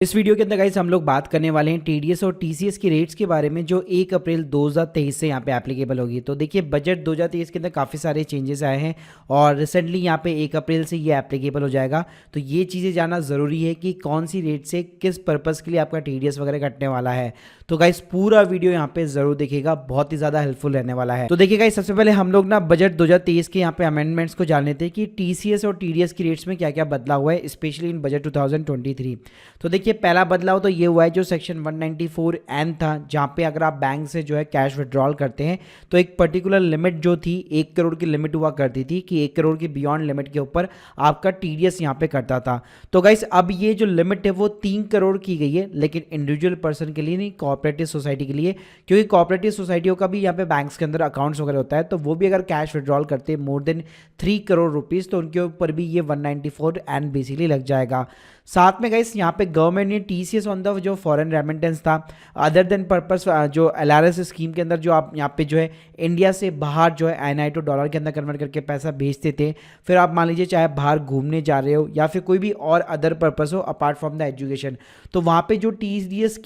इस वीडियो के अंदर गाइस हम लोग बात करने वाले हैं टीडीएस और टीसीएस की रेट्स के बारे में जो 1 अप्रैल 2023 से यहाँ पे एप्लीकेबल होगी। तो देखिए बजट 2023 के अंदर काफ़ी सारे चेंजेस आए हैं और रिसेंटली यहाँ पे 1 अप्रैल से ये एप्लीकेबल हो जाएगा। तो ये चीज़ें जानना ज़रूरी है कि कौन सी रेट से किस पर्पज़ के लिए आपका टीडीएस वगैरह कटने वाला है। तो गाइस पूरा वीडियो यहाँ पे जरूर देखिएगा, बहुत ही ज़्यादा हेल्पफुल रहने वाला है। तो देखिए गाइस सबसे पहले हम लोग ना बजट 2023 के यहाँ पे अमेंडमेंट्स को जान लेते हैं कि टीसीएस और टीडीएस की रेट्स में क्या क्या बदलाव हुआ है, स्पेशली इन बजट 2023। तो देखिए पहला बदलाव तो ये हुआ है जो सेक्शन 194N था, जहाँ पे अगर आप बैंक से जो है कैश विड्रॉल करते हैं तो एक पर्टिकुलर लिमिट जो थी 1 करोड़ की लिमिट हुआ करती थी कि 1 करोड़ की बियॉन्ड लिमिट के ऊपर आपका टीडीएस यहाँ पे करता था। तो गाइस अब ये जो लिमिट है वो 3 करोड़ की गई है, लेकिन इंडिविजुअल पर्सन के लिए नहीं, कोऑपरेटिव सोसाइटी के लिए, क्योंकि कोऑपरेटिव सोसाइटियों का भी यहाँ पे बैंक्स के अंदर अकाउंट्स वगैरह होता है, तो वो भी अगर कैश विड्रॉल करते हैं मोर देन 3 करोड़ रुपीज़ तो उनके ऊपर भी ये 194N बेसिकली लग जाएगा। साथ में गाइस यहाँ पे गवर्नमेंट ने टीसीएस ऑन द जो फॉरेन रेमिटेंस था अदर देन पर्पस जो एलआरएस स्कीम के अंदर जो आप यहाँ पे जो है इंडिया से बाहर जो है आईएनआई टू डॉलर के अंदर कन्वर्ट करके पैसा भेजते थे, फिर आप मान लीजिए चाहे बाहर घूमने जा रहे हो या फिर कोई भी और अदर पर्पस हो अपार्ट फ्रॉम द एजुकेशन, तो वहाँ पे जो टीसीएस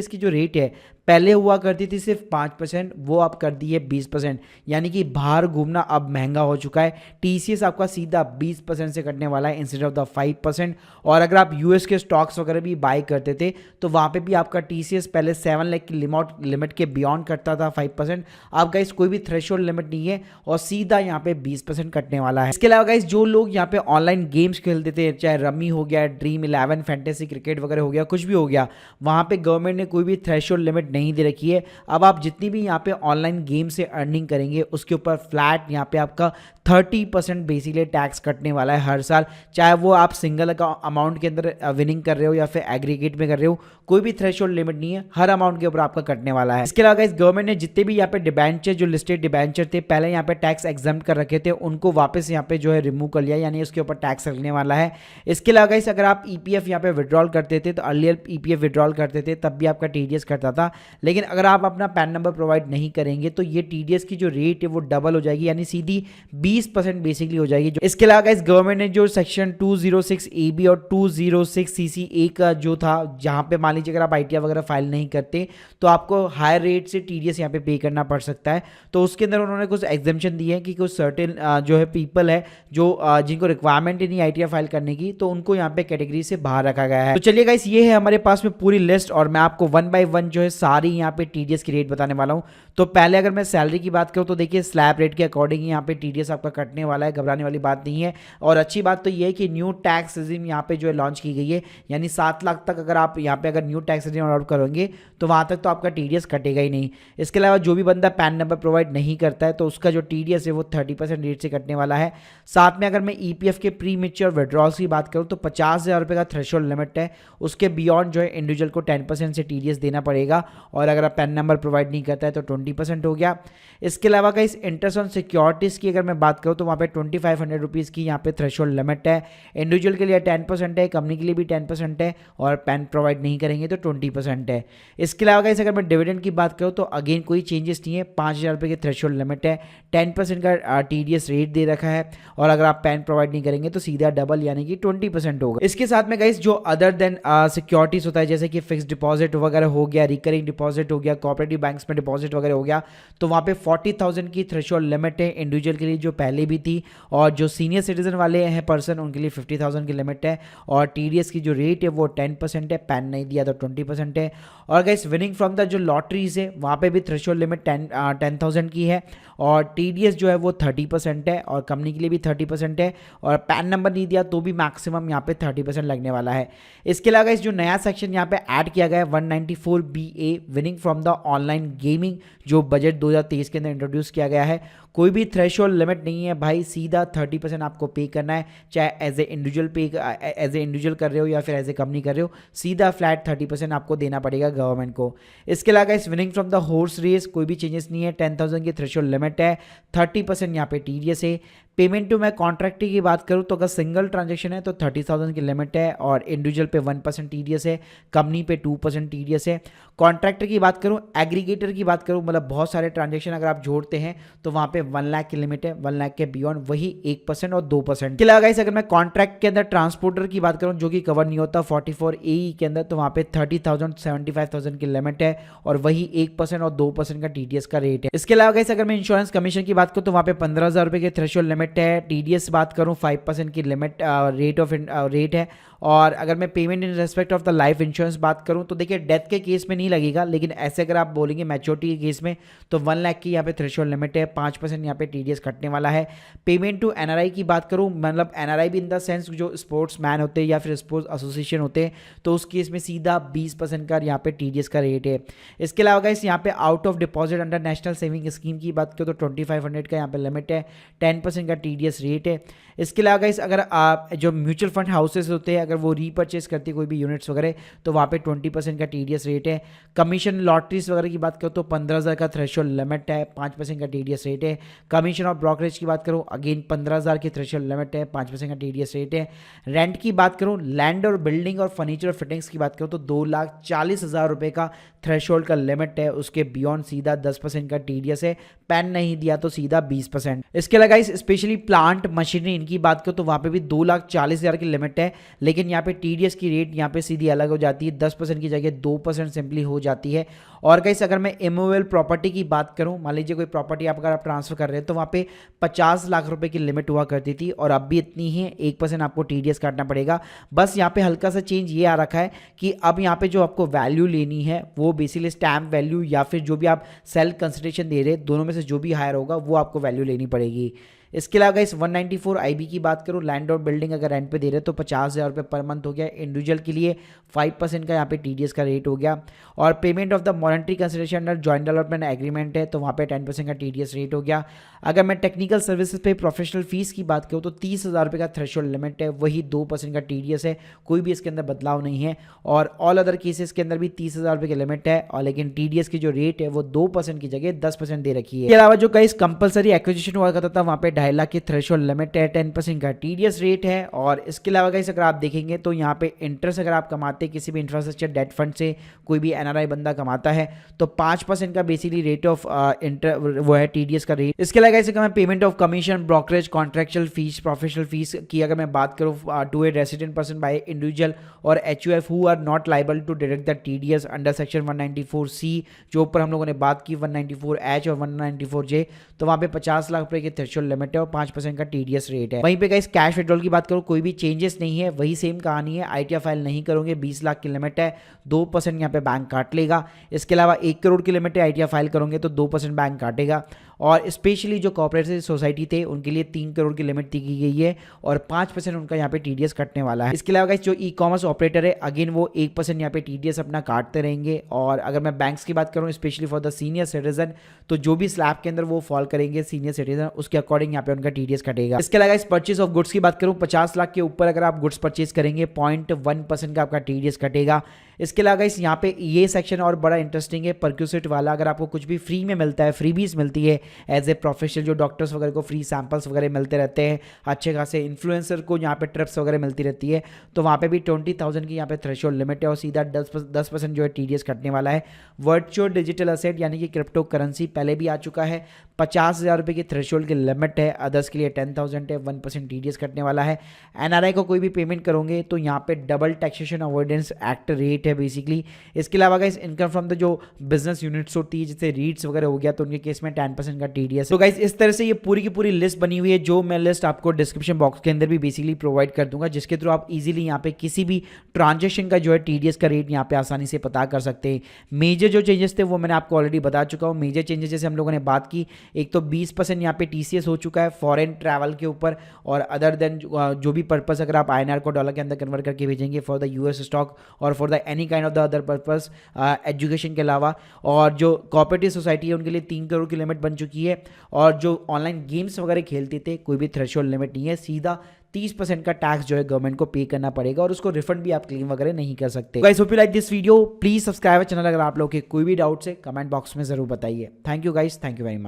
की जो रेट है पहले हुआ करती थी सिर्फ 5%, वो अब कर दी है 20%, यानी कि बाहर घूमना अब महंगा हो चुका है। टीसीएस आपका सीधा 20% से कटने वाला है इंस्टेड ऑफ द 5%। और अगर आप यूएस के स्टॉक्स वगैरह भी बाय करते थे तो वहाँ पे भी आपका टीसीएस पहले 7 लाख की लिमिट के बियॉन्ड करता था 5%, अब गाइस कोई भी थ्रेशोल्ड लिमिट नहीं है और सीधा यहाँ पे 20% कटने वाला है। इसके अलावा गाइस जो लोग यहाँ पे ऑनलाइन गेम्स खेलते थे, चाहे रमी हो गया, ड्रीम 11, फैंटेसी क्रिकेट वगैरह हो गया, कुछ भी हो गया, वहाँ पे गवर्नमेंट ने कोई भी थ्रेशोल्ड लिमिट नहीं दे रखी है। अब आप जितनी भी यहाँ पे ऑनलाइन गेम से अर्निंग करेंगे उसके ऊपर फ्लैट यहाँ पे आपका 30% बेसिकली टैक्स कटने वाला है हर साल, चाहे वो आप सिंगल अमाउंट के अंदर विनिंग कर रहे हो या फिर एग्रीगेट में कर रहे हो, कोई भी थ्रेशोल्ड लिमिट नहीं है, हर अमाउंट के ऊपर आपका कटने वाला है। इसके अलावा इस गवर्नमेंट ने जितने भी यहाँ पे डिबेंचर जो लिस्टेड डिबेंचर थे पहले यहाँ पे टैक्स एग्जम्प्ट कर रखे थे उनको वापस यहाँ पे जो है रिमूव कर लिया, यानी उसके ऊपर टैक्स लगने वाला है। इसके अलावा इस अगर आप ईपीएफ यहाँ पे विड्रॉल करते थे तो अर्लियर ईपीएफ विड्रॉल करते थे तब भी आपका टीडीएस करता था, लेकिन अगर आप अपना पैन नंबर प्रोवाइड नहीं करेंगे तो ये टीडीएस की जो रेट है वो डबल हो जाएगी, यानी सीधी 20% बेसिकली हो जाएगी। इसके अलावा इस गवर्नमेंट ने जो सेक्शन 206AB और 206CCA का जो था, जहां पे मान लीजिए अगर आप आईटीआर वगैरह फाइल नहीं करते तो आपको हायर रेट से टीडीएस यहाँ पे करना पड़ सकता है, तो उसके अंदर उन्होंने कुछ एग्जेम्पशन दिए हैं कि कुछ सर्टेन जो है पीपल है जो जिनको रिक्वायरमेंट नहीं आईटीआर फाइल करने की, तो उनको यहाँ पे कैटेगरी से बाहर रखा गया है। तो चलिए गाइस ये है हमारे पास में पूरी लिस्ट और मैं आपको 1 बाय 1 जो है सारी यहाँ पे टीडीएस की रेट बताने वाला हूँ। तो पहले अगर मैं सैलरी की बात करूँ तो देखिए स्लैब रेट के अकॉर्डिंग यहाँ पे टीडीएस आपका कटने वाला है, घबराने वाली बात नहीं है। और अच्छी बात तो ये है कि न्यू टैक्स रिजिम यहाँ पे जो है लॉन्च की गई है, यानी 7 लाख तक अगर आप यहाँ पे अगर न्यू टैक्स रिजिम अडॉप्ट करोगे तो वहाँ तक तो आपका टीडीएस कटेगा ही नहीं। इसके अलावा जो भी बंदा पैन नंबर प्रोवाइड नहीं करता है तो उसका जो टीडीएस है वो 30% रेट से कटने वाला है। साथ में अगर मैं ईपीएफ के प्री मेच्योर विड्रॉल्स की बात करूँ तो 50,000 रुपये का थ्रेशोल्ड लिमिट है, उसके बियॉन्ड जो है इंडिविजुअल को 10% से टीडीएस देना पड़ेगा, और अगर आप पैन नंबर प्रोवाइड नहीं करता है तो 20% हो गया। इसके अलावा का इस इंटरेस्ट ऑन सिक्योरिटीज़ की अगर मैं बात करूँ तो वहाँ पे 2500 रुपीज़ की यहाँ पे थ्रेशोल्ड लिमिट है, इंडिविजुअल के लिए 10% है, कंपनी के लिए भी 10% है, और पैन प्रोवाइड नहीं करेंगे तो 20% है। इसके अलावा गाइस अगर मैं डिविडेंड की बात करूँ तो अगेन कोई चेंजेस नहीं है, 5,000 रुपये की थ्रेशोल्ड लिमिट है, 10% का टीडीएस रेट दे रखा है, और अगर आप पैन प्रोवाइड नहीं करेंगे तो सीधा डबल यानी कि 20% होगा। इसके साथ में गाइस जो अदर देन सिक्योरिटीज होता है जैसे कि फिक्स डिपॉजिट वगैरह हो गया, रिकरिंग डिपॉजिट हो गया, कोऑपरेटिव बैंक्स में डिपॉजिट वगैरह हो गया, तो वहाँ पे 40,000 की थ्रेशोल्ड लिमिट है इंडिविजुअल के लिए जो पहले भी थी, और जो सीनियर सिटीजन वाले हैं पर्सन उनके लिए 50,000 की लिमिट है, और टीडीएस की जो रेट है वो 10% है, पैन नहीं दिया तो 20% है। और गाइस विनिंग फ्रॉम द जो लॉटरीज है वहाँ पे भी थ्रेशोल्ड लिमिट 10,000 की है, और टीडीएस जो है वो 30% है, और कंपनी के लिए भी 30% है, और पैन नंबर नहीं दिया तो भी मैक्सिमम यहाँ पे 30% लगने वाला है। इसके अलावा इस जो नया सेक्शन यहाँ पे ऐड किया गया है 194BA winning from the online gaming, जो बजट 2023 के अंदर इंट्रोड्यूस किया गया है, कोई भी थ्रेशोल्ड लिमिट नहीं है भाई, सीधा 30% आपको पे करना है, चाहे एज ए इंडिविजुअल कर रहे हो या फिर एज ए कंपनी कर रहे हो, सीधा फ्लैट 30% आपको देना पड़ेगा गवर्नमेंट को। इसके अलावा इस winning from the horse race कोई भी चेंजेस नहीं है, 10,000 की थ्रेशोल्ड लिमिट है, 30% यहाँ पे टीडीएस है। पेमेंट टू मैं कॉन्ट्रैक्टर की बात करूँ तो अगर सिंगल ट्रांजेक्शन है तो 30,000 की लिमिट है, और इंडिविजुअल पे 1% टीडीएस है, कंपनी पे 2% टीडीएस है। कॉन्ट्रैक्टर की बात करूँ, एग्रीगेटर की बात करूँ, मतलब बहुत सारे ट्रांजेक्शन अगर आप जोड़ते हैं तो वहाँ पे 1 लाख की लिमिट है, 1 लाख के बियॉन्ड वही 1% और 2%। के अलावा गाइस अगर मैं कॉन्ट्रैक्ट के अंदर ट्रांसपोर्टर की बात करूं जो कि कवर नहीं होता 44 AE के अंदर, तो वहां पे 30,000 75,000 की लिमिट है और वही 1% और 2% का TDS का रेट है। इसके अलावा गाइस अगर मैं इंश्योरेंस कमीशन की बात करूं तो वहां पे 15,000 रुपए के थ्रेशोल्ड लिमिट है। TDS बात करूं 5% की लिमिट रेट है। और अगर मैं payment in respect of the life insurance बात करूं तो देखिए डेथ के केस में नहीं लगेगा, लेकिन ऐसे अगर आप बोलेंगे मैच्योरिटी के केस में तो 1 लाख की यहाँ पे थ्रेशोल्ड लिमिट है, 5% यहाँ पे TDS कटने वाला है। पेमेंट टू NRI की बात करूं, मतलब NRI भी इन द सेंस जो स्पोर्ट्स मैन होते हैं या फिर स्पोर्ट्स एसोसिएशन होते हैं, तो उस केस में सीधा 20% का यहाँ पे TDS का रेट है। इसके अलावा गाइस यहाँ पे out of deposit under national saving scheme की बात करूँ तो 2500 का यहाँ पे लिमिट है, 10% का TDS रेट है। इसके अलावा गाइस अगर आप जो म्यूचुअल फंड हाउसेस होते हैं अगर वो रीपर्चेज करती है कोई भी यूनिट्स वगैरह तो वहाँ पे 20% का TDS रेट है। कमीशन लॉटरीज वगैरह की बात करूँ तो 15,000 का थ्रेशोल्ड लिमिट है, 5% का TDS रेट है। कमीशन ऑफ ब्रोकरेज की बात करूँ अगेन 15,000 की थ्रेशोल्ड लिमिट है, 5% का TDS रेट है। रेंट की बात करूँ, लैंड और बिल्डिंग और फर्नीचर और फिटिंग्स की बात करूँ तो 2,40,000 रुपये का थ्रेशोल्ड का लिमिट है, उसके बियॉन्ड सीधा 10% का TDS है। पैन नहीं दिया तो सीधा 20%। इसके अलावा गाइस स्पेशली प्लांट मशीनरी इनकी बात करो तो वहाँ पे भी 2,40,000 की लिमिट है, लेकिन यहाँ पे TDS की रेट यहाँ पे सीधी अलग हो जाती है, 10% की जगह 2% सिंपली हो जाती है। और गाइस अगर मैं इमूवेबल प्रॉपर्टी की बात करूँ, मान लीजिए कोई प्रॉपर्टी अगर आप ट्रांसफर कर रहे हैं तो वहाँ पे 50 लाख रुपए की लिमिट हुआ करती थी और अब भी इतनी ही है, 1% आपको TDS काटना पड़ेगा। बस यहाँ पे हल्का सा चेंज ये आ रखा है कि अब यहाँ पे जो आपको वैल्यू लेनी है वो बेसिकली स्टैम्प वैल्यू या फिर जो भी आप सेल कंसिडरेशन दे रहे हैं दोनों में से जो भी हायर होगा वो आपको वैल्यू लेनी पड़ेगी। इसके अलावा इस 194 IB की बात करूँ, लैंड और बिल्डिंग अगर रेंट पे दे रहे हैं तो 50,000 रुपये पर मंथ हो गया। इंडिविजुअल के लिए 5% का यहाँ पे TDS का रेट हो गया। और payment of the monetary consideration under joint development agreement है तो वहाँ पे 10% का TDS रेट हो गया। अगर मैं टेक्निकल सर्विसेज पे प्रोफेशनल फीस की बात करूँ तो 30,000 रुपये का थ्रेशोल्ड लिमिट है, वही 2% का TDS है, कोई भी इसके अंदर बदलाव नहीं है। और ऑल अदर केसेस के अंदर भी 30,000 रुपये की लिमिट है और लेकिन TDS की जो रेट है वो 2% की जगह 10% दे रखी है। इसके अलावा जो कई कंपलसरी एक्विजिशन हुआ करता था वहाँ पे 2.5 लाख की थ्रेशोल्ड लिमिट है, 10% का TDS रेट है। और इसके अलावा गाइस अगर आप देखेंगे तो यहाँ पे इंटरेस्ट अगर आप कमाते हैं किसी भी इंफ्रास्ट्रक्चर डेट फंड से, कोई भी NRI बंदा कमाता है तो 5% का बेसिकली रेट ऑफ वो है TDS का रेट। इसके अलावा गाइस अगर मैं payment of commission, brokerage, contractual fees, professional fees की अगर मैं बात करूँ to a resident person by individual और HUF who are not liable to deduct the TDS under section 194C जो ऊपर हम लोगों ने बात की 194H और 194J, तो वहाँ पे 50 लाख रुपए की थ्रेशोल्ड लिमिट है और 5% का TDS रेट है। वहीं पे गाइस कैश विड्रॉल की बात करो कोई भी चेंजेस नहीं है, वही सेम कहानी है। ITR फाइल नहीं करोगे 20 लाख की लिमिट है, 2% यहाँ पे बैंक काट लेगा। इसके अलावा 1 करोड़ की लिमिट है, ITR फाइल करोगे तो 2% बैंक काटेगा। और स्पेशली जो कॉर्पोरेटिव सोसाइटी थे उनके लिए 3 करोड़ की लिमिट दी गई है और 5% उनका यहाँ पे TDS कटने वाला है। इसके अलावा गाइस जो ई-कॉमर्स ऑपरेटर है अगेन वो 1% यहाँ पे TDS अपना काटते रहेंगे। और अगर मैं बैंक्स की बात करूँ specially for the senior citizen तो जो भी स्लैब के अंदर वो फॉल करेंगे सीनियर सिटीजन उसके अकॉर्डिंग यहाँ पे उनका TDS कटेगा। इसके अलावा इस परचेज ऑफ गुड्स की बात करूँ 50 लाख के ऊपर अगर आप गुड्स परचेज करेंगे 0.1% का आपका TDS कटेगा। इसके अलावा इस यहाँ पे ये सेक्शन और बड़ा इंटरेस्टिंग है परक्यूसिट वाला, अगर आपको कुछ भी फ्री में मिलता है, फ्रीबीज मिलती है एज ए प्रोफेशनल, जो डॉक्टर्स वगैरह को फ्री सैंपल्स वगैरह मिलते रहते हैं, अच्छे खासे इन्फ्लुएंसर को यहाँ पे ट्रिप्स वगैरह मिलती रहती है, तो वहाँ पे भी 20,000 की यहाँ पे थ्रेशोल्ड लिमिट है और सीधा 10% जो है TDS कटने वाला है। वर्चुअल डिजिटल असेट यानी कि क्रिप्टो करेंसी पहले भी आ चुका है, 50,000 रुपये की थ्रेशोल्ड की लिमिट है, अदर्स के लिए 10,000 है, 1% TDS कटने वाला है। NRI को कोई भी पेमेंट करोगे तो यहाँ पे double taxation avoidance act rate है बेसिकली। इसके अलावा गाइस इनकम फ्रॉम द जो बिजनेस यूनिट्स होती है जैसे रीट्स वगैरह हो गया तो उनके केस में 10% का TDS। तो गाइस इस तरह से ये पूरी की पूरी लिस्ट बनी हुई है जो मैं लिस्ट आपको डिस्क्रिप्शन बॉक्स के अंदर भी बेसिकली प्रोवाइड कर दूंगा, जिसके थ्रू आप इजीली यहाँ पे किसी भी ट्रांजेक्शन का जो है TDS का रेट यहाँ पे आसानी से पता कर सकते हैं। मेजर जो चेंजेस थे वो मैंने आपको ऑलरेडी बता चुका हूँ। मेजर चेंजेस जैसे हम लोगों ने बात की, एक तो 20% यहाँ पे TCS हो चुका है फॉरेन ट्रैवल के ऊपर, और अदर देन जो भी पर्पस अगर आप INR को डॉलर के अंदर कन्वर्ट करके भेजेंगे फॉर द US स्टॉक और for the any kind of the other purpose education के अलावा। और जो कोऑपरेटिव सोसाइटी है उनके लिए 3 करोड़ की लिमिट बन चुकी है। और जो ऑनलाइन गेम्स वगैरह खेलते थे कोई भी थ्रेशोल्ड लिमिट नहीं है, सीधा 30% का टैक्स जो है गवर्नमेंट को पे करना पड़ेगा और उसको रिफंड भी आप क्लेम वगैरह नहीं कर सकते। Guys hope you like this video, please subscribe channel. अगर आप लोग के कोई भी डाउट्स है कमेंट बॉक्स में जरूर बताइए। Thank you guys, thank you very much.